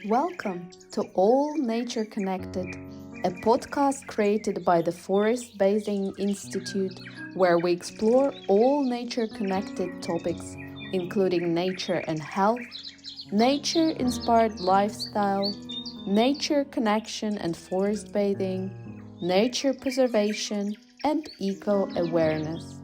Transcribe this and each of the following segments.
Welcome to All Nature Connected, a podcast created by the Forest Bathing Institute where we explore all nature connected topics, including nature and health, nature inspired lifestyle, nature connection and forest bathing, nature preservation, and eco awareness.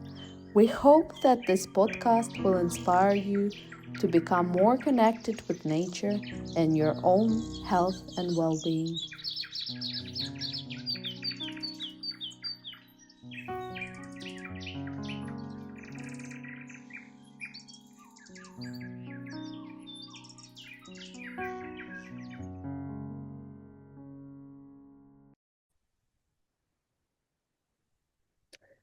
We hope that this podcast will inspire you to become more connected with nature and your own health and well being.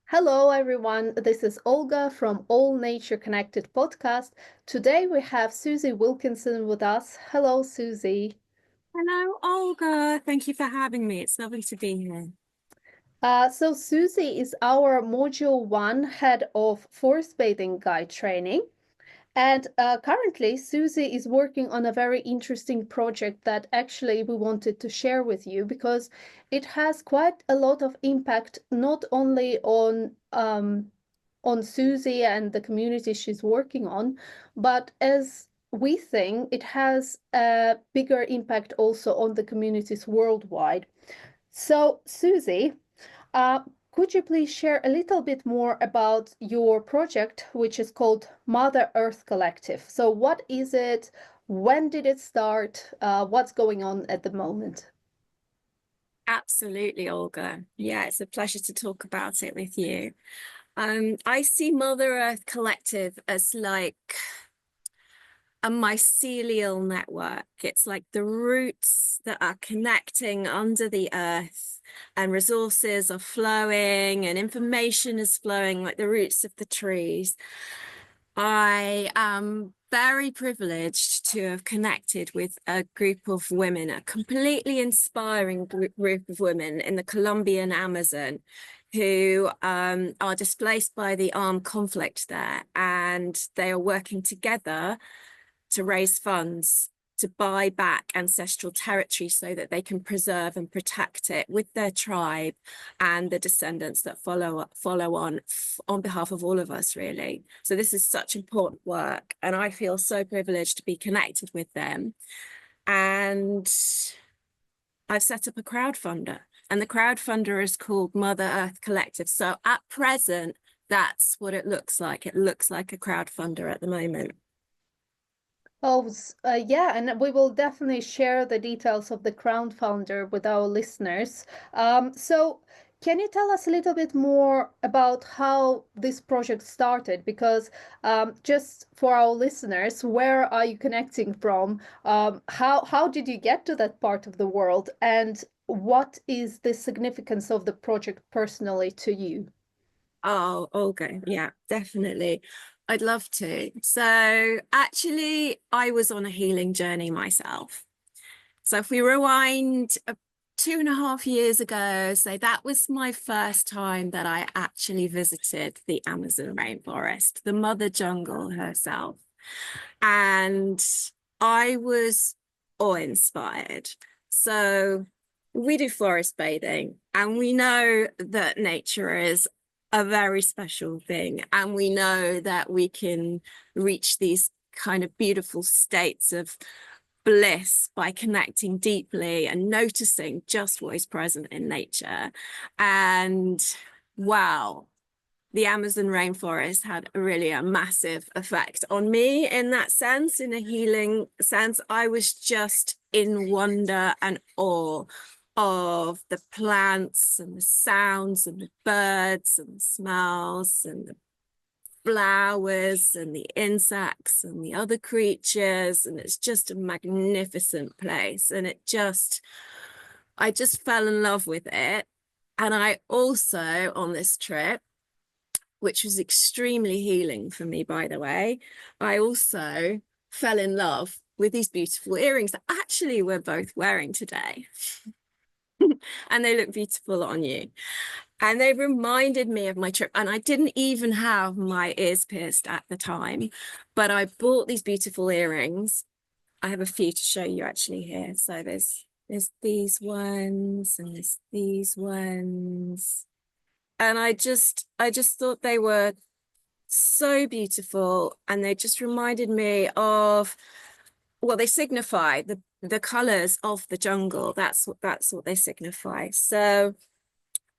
Hello, everyone. This is Olga from All Nature Connected podcast. Today we have Susie Wilkinson with us. Hello, Susie. Hello, Olga. Thank you for having me. It's lovely to be here. So Susie is our Module 1 Head of Forest Bathing Guide Training. And currently, Susie is working on a very interesting project that actually we wanted to share with you because it has quite a lot of impact, not only on Susie and the community she's working on, but as we think it has a bigger impact also on the communities worldwide. So, Susie, could you please share a little bit more about your project, which is called Mother Earth Collective? So, what is it? When did it start? What's going on at the moment? Absolutely, Olga. Yeah, it's a pleasure to talk about it with you. I see Mother Earth Collective as like a mycelial network. It's like the roots that are connecting under the earth, and resources are flowing and information is flowing like the roots of the trees. I am very privileged to have connected with a group of women, a completely inspiring group of women in the Colombian Amazon who are displaced by the armed conflict there, and they are working together to raise funds to buy back ancestral territory so that they can preserve and protect it with their tribe and the descendants that follow on behalf of all of us, really. So this is such important work, and I feel so privileged to be connected with them. And I've set up a crowdfunder, and the crowdfunder is called Mother Earth Collective. So at present, that's what it looks like. It looks like a crowdfunder at the moment. Oh, yeah, and we will definitely share the details of the crowdfunder with our listeners. So, can you tell us a little bit more about how this project started? Because just for our listeners, where are you connecting from? How did you get to that part of the world? And what is the significance of the project personally to you? Oh, okay. Yeah, definitely. I'd love to. So actually, I was on a healing journey myself. So if we rewind 2.5 years ago, so that was my first time that I actually visited the Amazon rainforest, the mother jungle herself. And I was awe-inspired. So we do forest bathing, and we know that nature is a very special thing. And we know that we can reach these kind of beautiful states of bliss by connecting deeply and noticing just what is present in nature. And wow, the Amazon rainforest had really a massive effect on me in that sense, in a healing sense. I was just in wonder and awe of the plants and the sounds and the birds and the smells and the flowers and the insects and the other creatures. And it's just a magnificent place. And I just fell in love with it. And I also, on this trip, which was extremely healing for me, by the way, I also fell in love with these beautiful earrings that actually we're both wearing today. And they look beautiful on you. And they reminded me of my trip. And I didn't even have my ears pierced at the time, but I bought these beautiful earrings I have a few to show you actually here. So there's these ones and there's these ones. And I just thought they were so beautiful, and they just reminded me of, well, they signify the colors of the jungle. That's what they signify. So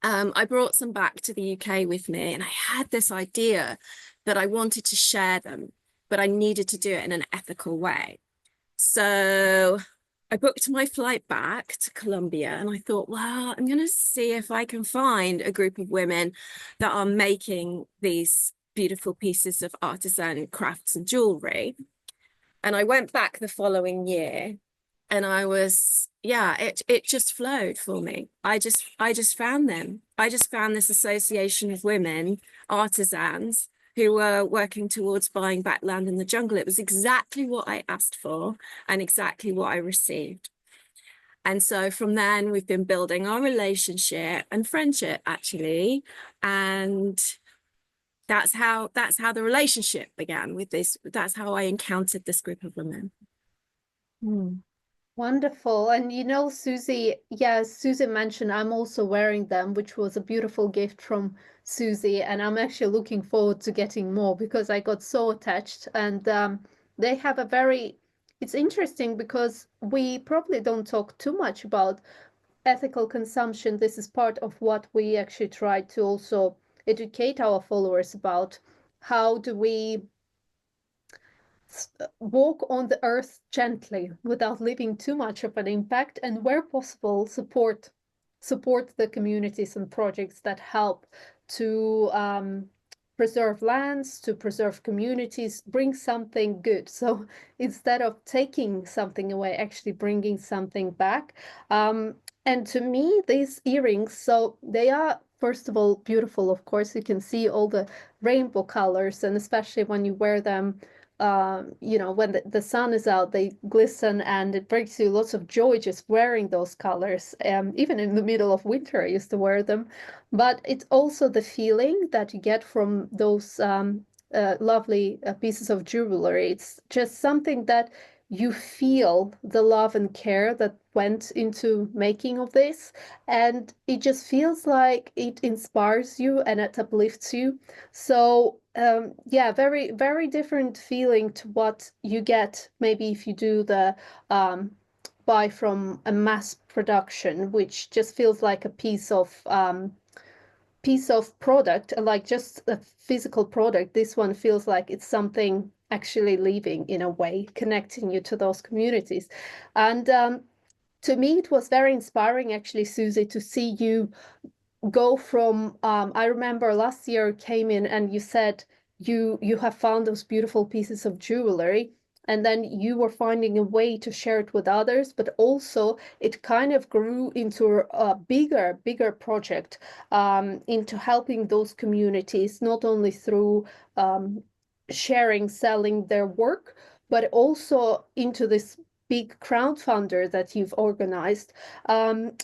I brought some back to the UK with me, and I had this idea that I wanted to share them, but I needed to do it in an ethical way. So I booked my flight back to Colombia, and I thought, well, I'm going to see if I can find a group of women that are making these beautiful pieces of artisan crafts and jewelry. And I went back the following year, and I was, yeah, it just flowed for me. I just found them. I just found this association of women, artisans, who were working towards buying back land in the jungle. It was exactly what I asked for and exactly what I received. And so from then we've been building our relationship and friendship, actually. And that's how the relationship began with this. That's how I encountered this group of women. Wonderful. And you know, Susie, yes, Susie mentioned I'm also wearing them, which was a beautiful gift from Susie. And I'm actually looking forward to getting more because I got so attached. And they have a very, it's interesting because we probably don't talk too much about ethical consumption. This is part of what we actually try to also educate our followers about. How do we walk on the earth gently without leaving too much of an impact, and where possible support the communities and projects that help to preserve lands, to preserve communities, bring something good. So instead of taking something away, actually bringing something back. And to me, these earrings, so they are, first of all, beautiful. Of course, you can see all the rainbow colors, and especially when you wear them, you know, when the sun is out, they glisten, and it brings you lots of joy just wearing those colors. Even in the middle of winter, I used to wear them. But it's also the feeling that you get from those lovely pieces of jewelry. It's just something that you feel the love and care that went into making of this, and it just feels like it inspires you and it uplifts you. So yeah, very, very different feeling to what you get maybe if you do the buy from a mass production, which just feels like a piece of product, like just a physical product. This one feels like it's something actually living in a way, connecting you to those communities. And to me, it was very inspiring, actually, Susie, to see you go from I remember last year came in and you said you have found those beautiful pieces of jewelry, and then you were finding a way to share it with others, but also it kind of grew into a bigger project, into helping those communities, not only through sharing, selling their work, but also into this big crowdfunder that you've organized, and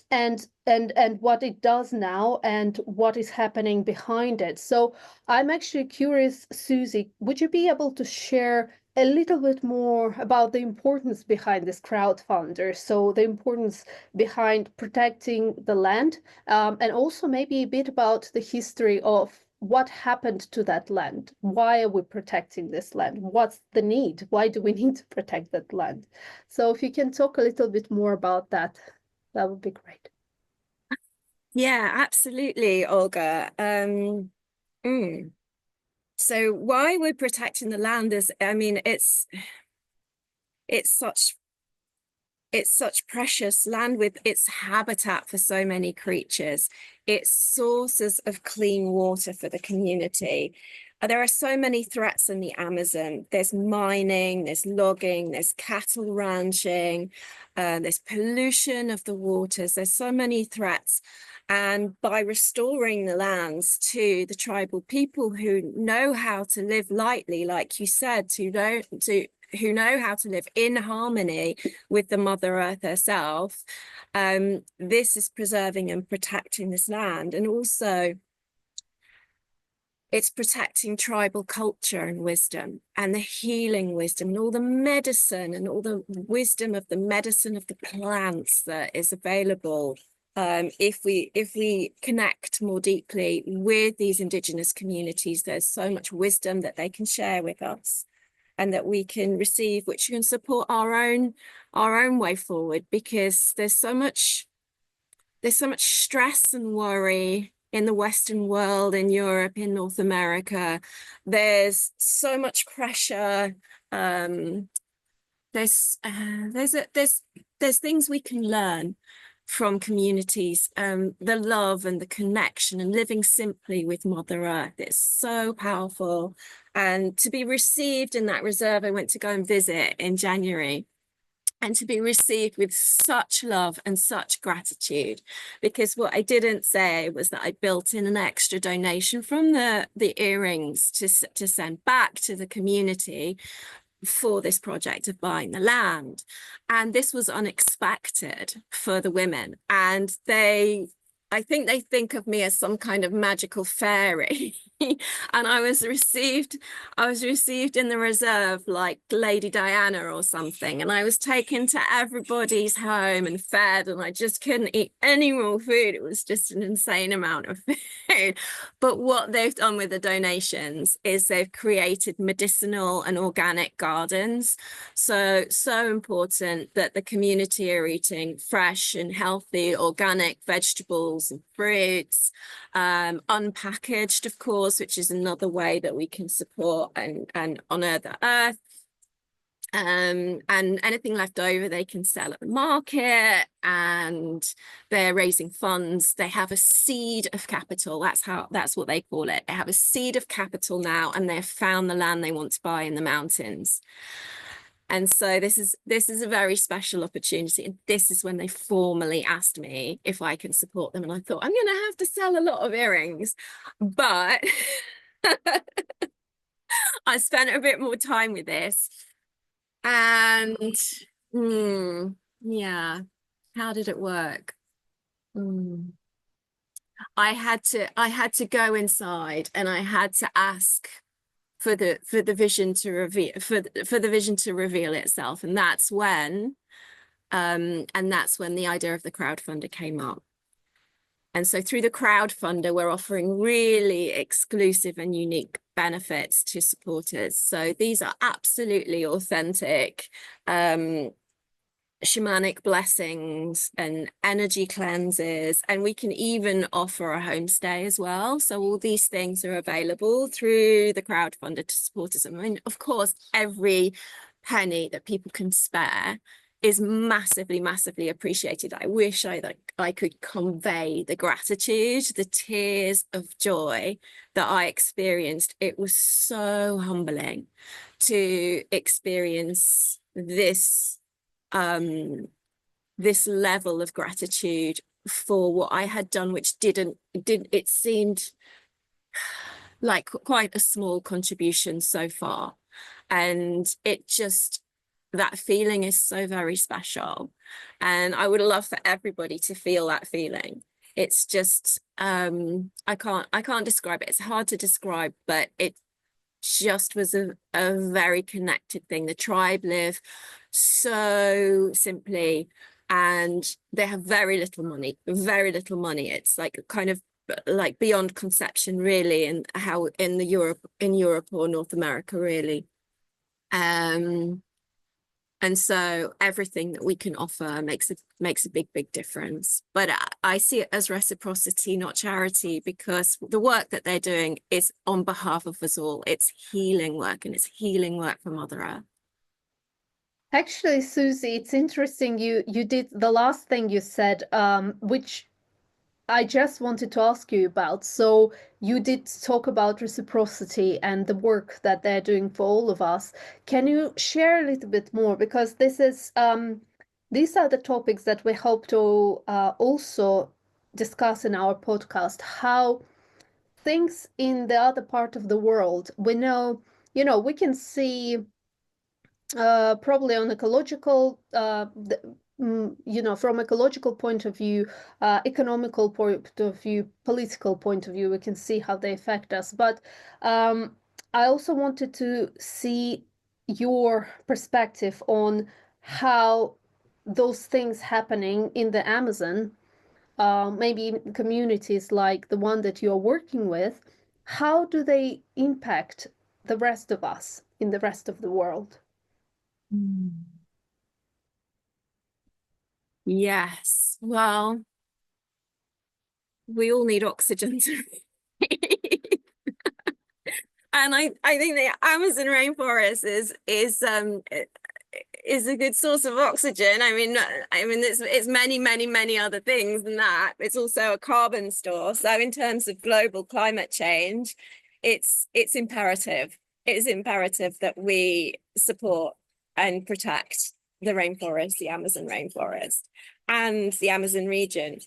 what it does now and what is happening behind it. So I'm actually curious, Susie, would you be able to share a little bit more about the importance behind this crowdfunder? So the importance behind protecting the land, and also maybe a bit about the history of what happened to that land. Why are we protecting this land? What's the need? Why do we need to protect that land? So if you can talk a little bit more about that, that would be great. Yeah, absolutely, Olga. So why we're protecting the land is, I mean, it's such precious land with its habitat for so many creatures, its sources of clean water for the community. There are so many threats in the Amazon. There's mining, there's logging, there's cattle ranching, there's pollution of the waters. There's so many threats. And by restoring the lands to the tribal people who know how to live lightly, like you said, who know how to live in harmony with the Mother Earth herself, this is preserving and protecting this land. And also, It's protecting tribal culture and wisdom, and the healing wisdom, and all the medicine and all the wisdom of the medicine of the plants that is available. If we connect more deeply with these Indigenous communities, there's so much wisdom that they can share with us and that we can receive, which can support our own way forward, because there's so much stress and worry in the Western world, in Europe, in North America. There's so much pressure. There's things we can learn from communities. The love and the connection and living simply with Mother Earth. It's so powerful. And to be received in that reserve, I went to go and visit in January, and to be received with such love and such gratitude, because what I didn't say was that I built in an extra donation from the earrings to send back to the community for this project of buying the land. And this was unexpected for the women, and I think they think of me as some kind of magical fairy. And I was received in the reserve like Lady Diana or something. And I was taken to everybody's home and fed, and I just couldn't eat any more food. It was just an insane amount of food. But what they've done with the donations is they've created medicinal and organic gardens. So important that the community are eating fresh and healthy organic vegetables and fruits, unpackaged, of course, which is another way that we can support and honor the earth. And anything left over they can sell at the market, and they're raising funds. They have a seed of capital. That's what they call it. They have a seed of capital now, and they've found the land they want to buy in the mountains. And so this is a very special opportunity. And this is when they formally asked me if I can support them. And I thought, I'm going to have to sell a lot of earrings. But I spent a bit more time with this. And yeah, how did it work? I had to go inside, and I had to ask for the vision to reveal the vision to reveal itself. And that's when the idea of the crowdfunder came up. And so through the crowdfunder, we're offering really exclusive and unique benefits to supporters. So these are absolutely authentic shamanic blessings and energy cleanses, and we can even offer a homestay as well. So all these things are available through the crowdfunder to supporters. I mean, of course, every penny that people can spare is massively appreciated. I wish I could convey the gratitude, the tears of joy that I experienced. It was so humbling to experience this level of gratitude for what I had done, which it seemed like quite a small contribution so far. And that feeling is so very special. And I would love for everybody to feel that feeling. It's just, I can't describe it. It's hard to describe, but it just was a very connected thing. The tribe live so simply, and they have very little money. It's like kind of like beyond conception, really, and how in Europe or North America, really. And so everything that we can offer makes a big difference. But I see it as reciprocity, not charity, because the work that they're doing is on behalf of us all. It's healing work, and it's healing work for Mother Earth. Actually, Susie, it's interesting. You did the last thing you said, which I just wanted to ask you about. So you did talk about reciprocity and the work that they're doing for all of us. Can you share a little bit more? Because these are the topics that we hope to also discuss in our podcast. How things in the other part of the world, we know, we can see probably on ecological, from ecological point of view, economical point of view, political point of view, we can see how they affect us. But I also wanted to see your perspective on how those things happening in the Amazon, maybe in communities like the one that you're working with, how do they impact the rest of us in the rest of the world? Mm. Yes. Well, we all need oxygen to breathe. And I think the Amazon rainforest is a good source of oxygen. I mean it's many other things than that. It's also a carbon store. So in terms of global climate change, it's imperative. It's imperative that we support and protect the rainforest, the Amazon rainforest, and the Amazon region.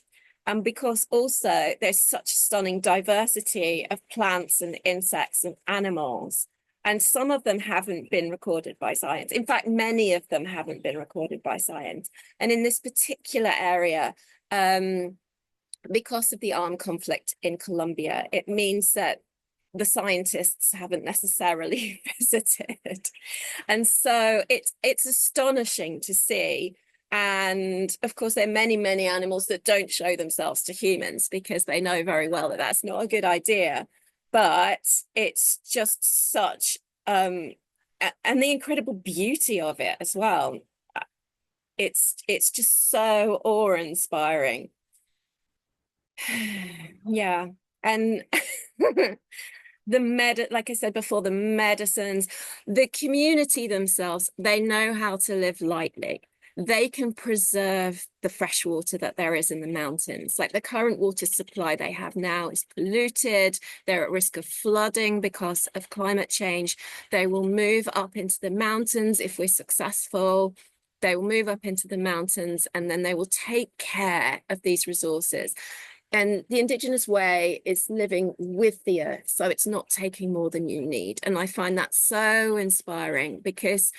And because also there's such stunning diversity of plants and insects and animals, and some of them haven't been recorded by science. In fact, many of them haven't been recorded by science. And in this particular area, because of the armed conflict in Colombia, it means that the scientists haven't necessarily visited. And so it's astonishing to see. And of course, there are many animals that don't show themselves to humans because they know very well that that's not a good idea. But it's just such, and the incredible beauty of it as well. It's just so awe-inspiring. Yeah. And like I said before, the medicines, the community themselves, they know how to live lightly. They can preserve the fresh water that there is in the mountains. Like the current water supply they have now is polluted. They're at risk of flooding because of climate change. They will move up into the mountains if we're successful. They will move up into the mountains and then they will take care of these resources. And the Indigenous way is living with the earth. So it's not taking more than you need. And I find that so inspiring because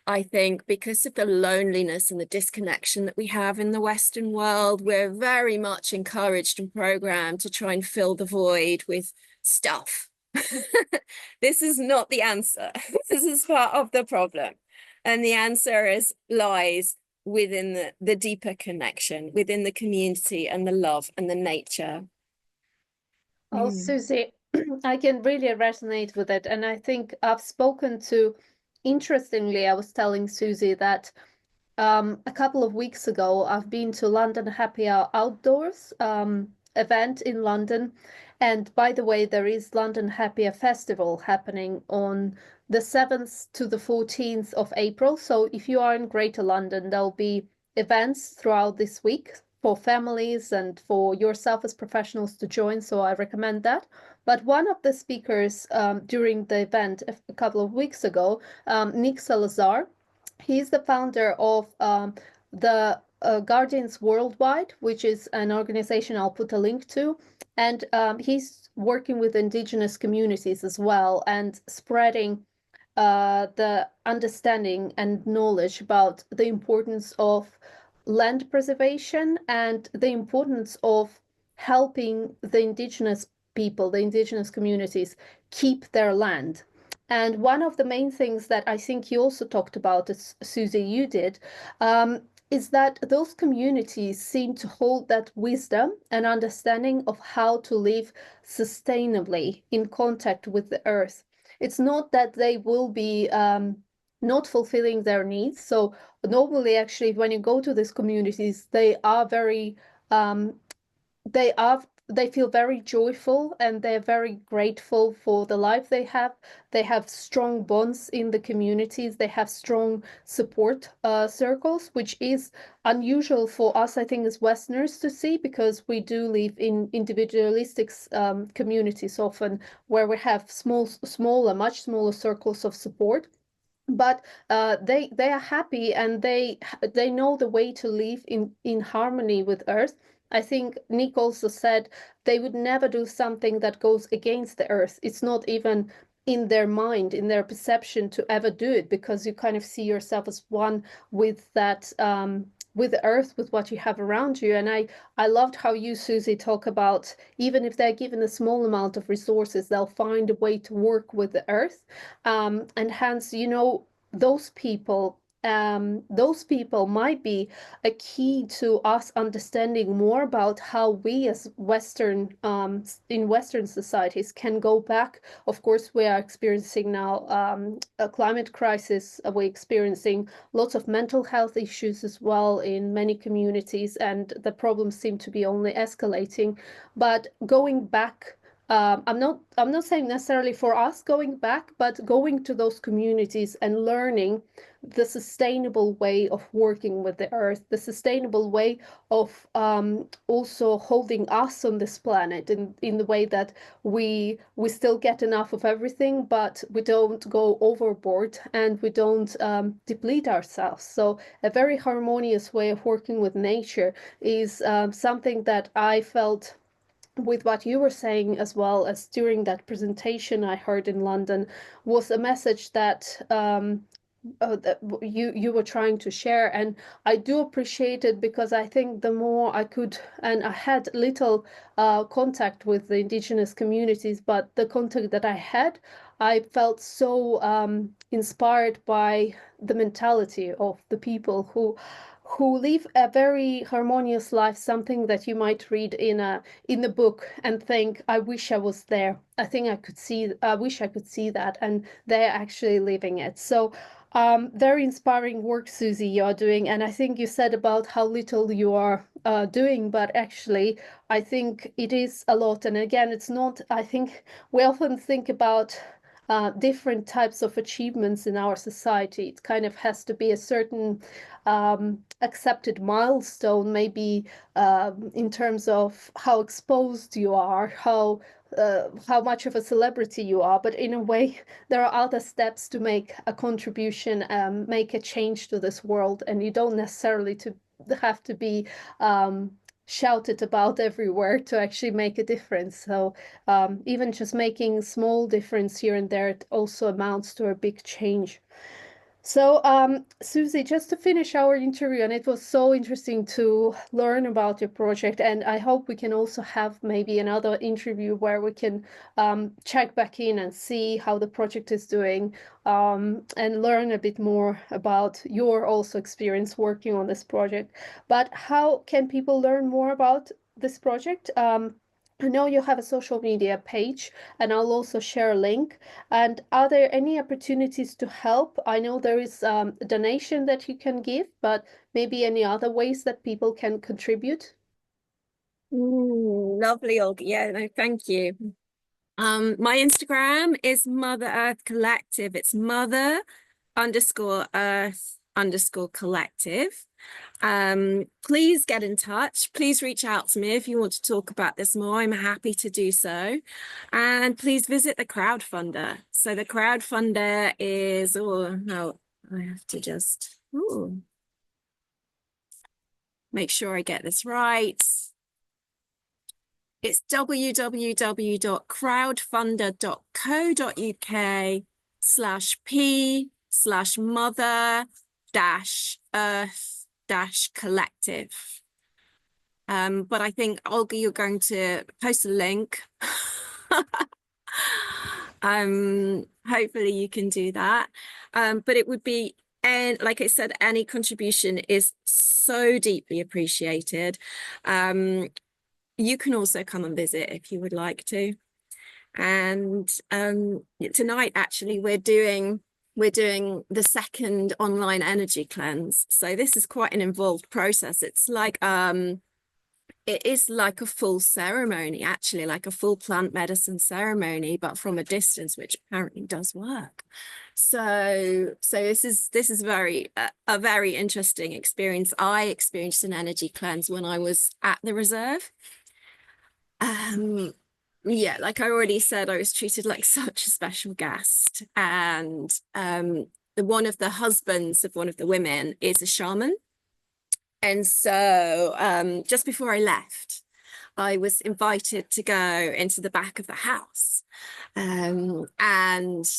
I think because of the loneliness and the disconnection that we have in the Western world, we're very much encouraged and programmed to try and fill the void with stuff. This is not the answer. This is part of the problem. And the answer lies within the deeper connection, within the community and the love and the nature. Oh, Susie, I can really resonate with it. And I think I've spoken to, interestingly, I was telling Susie that a couple of weeks ago, I've been to London Happy Hour Outdoors event in London. And by the way, there is London Happy Hour Festival happening on the 7th to the 14th of April. So if you are in Greater London, there'll be events throughout this week for families and for yourself as professionals to join. So I recommend that. But one of the speakers during the event a couple of weeks ago, Nick Salazar, he's the founder of the Guardians Worldwide, which is an organization I'll put a link to. And he's working with Indigenous communities as well and spreading the understanding and knowledge about the importance of land preservation and the importance of helping the Indigenous people, the Indigenous communities, keep their land. And one of the main things that I think you also talked about, as Susie, you did, is that those communities seem to hold that wisdom and understanding of how to live sustainably in contact with the earth. It's not that they will be not fulfilling their needs. So normally, actually, when you go to these communities, they are very they feel very joyful and they're very grateful for the life they have. They have strong bonds in the communities. They have strong support circles, which is unusual for us, I think, as Westerners to see, because we do live in individualistic communities often, where we have much smaller circles of support. But they are happy and they know the way to live in harmony with earth. I think Nick also said they would never do something that goes against the earth. It's not even in their mind, in their perception, to ever do it, because you kind of see yourself as one with that, with the earth, with what you have around you. And I loved how you, Susie, talk about even if they're given a small amount of resources, they'll find a way to work with the earth. And hence, you know, those people might be a key to us understanding more about how we as Western, in Western societies can go back. Of course, we are experiencing now a climate crisis. We're experiencing lots of mental health issues as well in many communities, and the problems seem to be only escalating. But going back, I'm not saying necessarily for us going back, but going to those communities and learning the sustainable way of working with the earth, the sustainable way of also holding us on this planet in the way that we still get enough of everything, but we don't go overboard and we don't deplete ourselves. So a very harmonious way of working with nature is something that I felt with what you were saying, as well as during that presentation I heard in London, was a message that that you were trying to share. And I do appreciate it, because I think the more I could, and I had little contact with the Indigenous communities, but the contact that I had, I felt so inspired by the mentality of the people who live a very harmonious life, something that you might read in the book and think, I wish I was there. I wish I could see that, and they're actually living it. So very inspiring work, Susie, you're doing. And I think you said about how little you are doing, but actually, I think it is a lot. And again, it's not, I think we often think about different types of achievements in our society. It kind of has to be a certain accepted milestone, maybe in terms of how exposed you are, how much of a celebrity you are. But in a way, there are other steps to make a contribution, make a change to this world, and you don't necessarily have to be shouted about everywhere to actually make a difference. So even just making small difference here and there, it also amounts to a big change. So, Susie, just to finish our interview, and it was so interesting to learn about your project, and I hope we can also have maybe another interview where we can check back in and see how the project is doing, and learn a bit more about your also experience working on this project. But how can people learn more about this project? I know you have a social media page, and I'll also share a link. And are there any opportunities to help? I know there is a donation that you can give, but maybe any other ways that people can contribute? Lovely, Olga. Yeah, no, thank you. My Instagram is Mother Earth Collective. It's Mother underscore Earth underscore Collective. Please get in touch. Please reach out to me if you want to talk about this more. I'm happy to do so. And please visit the crowdfunder. So the crowdfunder is, oh no, I have to just make sure I get this right. It's www.crowdfunder.co.uk/p/mother-earth-collective. But I think, Olga, you're going to post a link. Hopefully you can do that. But it would be, and like I said, any contribution is so deeply appreciated. You can also come and visit if you would like to. And tonight, actually, we're doing the second online energy cleanse. So this is quite an involved process. It's like it is like a full ceremony, actually, like a full plant medicine ceremony, but from a distance, which apparently does work. So this is a very interesting experience. I experienced an energy cleanse when I was at the reserve. Yeah, like I already said, I was treated like such a special guest. And one of the husbands of one of the women is a shaman. And so just before I left, I was invited to go into the back of the house. And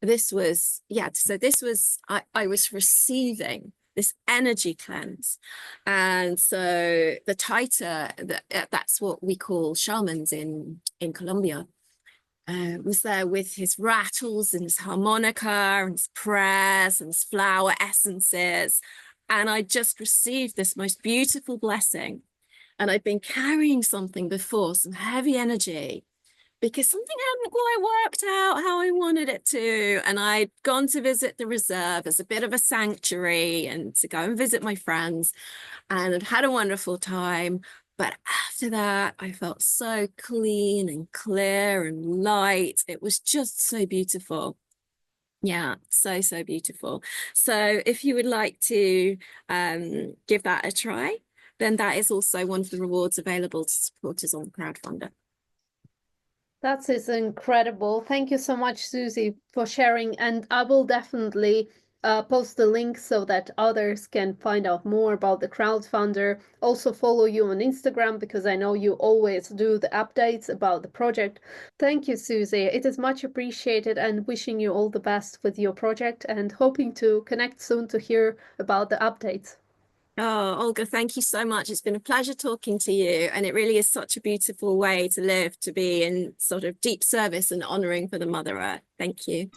this was, yeah, so this was, I was receiving this energy cleanse. And so the Taita, that's what we call shamans in Colombia, was there with his rattles and his harmonica and his prayers and his flower essences. And I just received this most beautiful blessing. And I'd been carrying something before, some heavy energy, because something hadn't quite worked out how I wanted it to. And I'd gone to visit the reserve as a bit of a sanctuary and to go and visit my friends, and I'd had a wonderful time. But after that, I felt so clean and clear and light. It was just so beautiful. Yeah, so, so beautiful. So if you would like to give that a try, then that is also one of the rewards available to supporters on the crowdfunder. That is incredible. Thank you so much, Susie, for sharing. And I will definitely post the link so that others can find out more about the crowdfunder. Also follow you on Instagram, because I know you always do the updates about the project. Thank you, Susie. It is much appreciated, and wishing you all the best with your project, and hoping to connect soon to hear about the updates. Oh, Olga, thank you so much. It's been a pleasure talking to you. And it really is such a beautiful way to live, to be in sort of deep service and honoring for the Mother Earth. Thank you.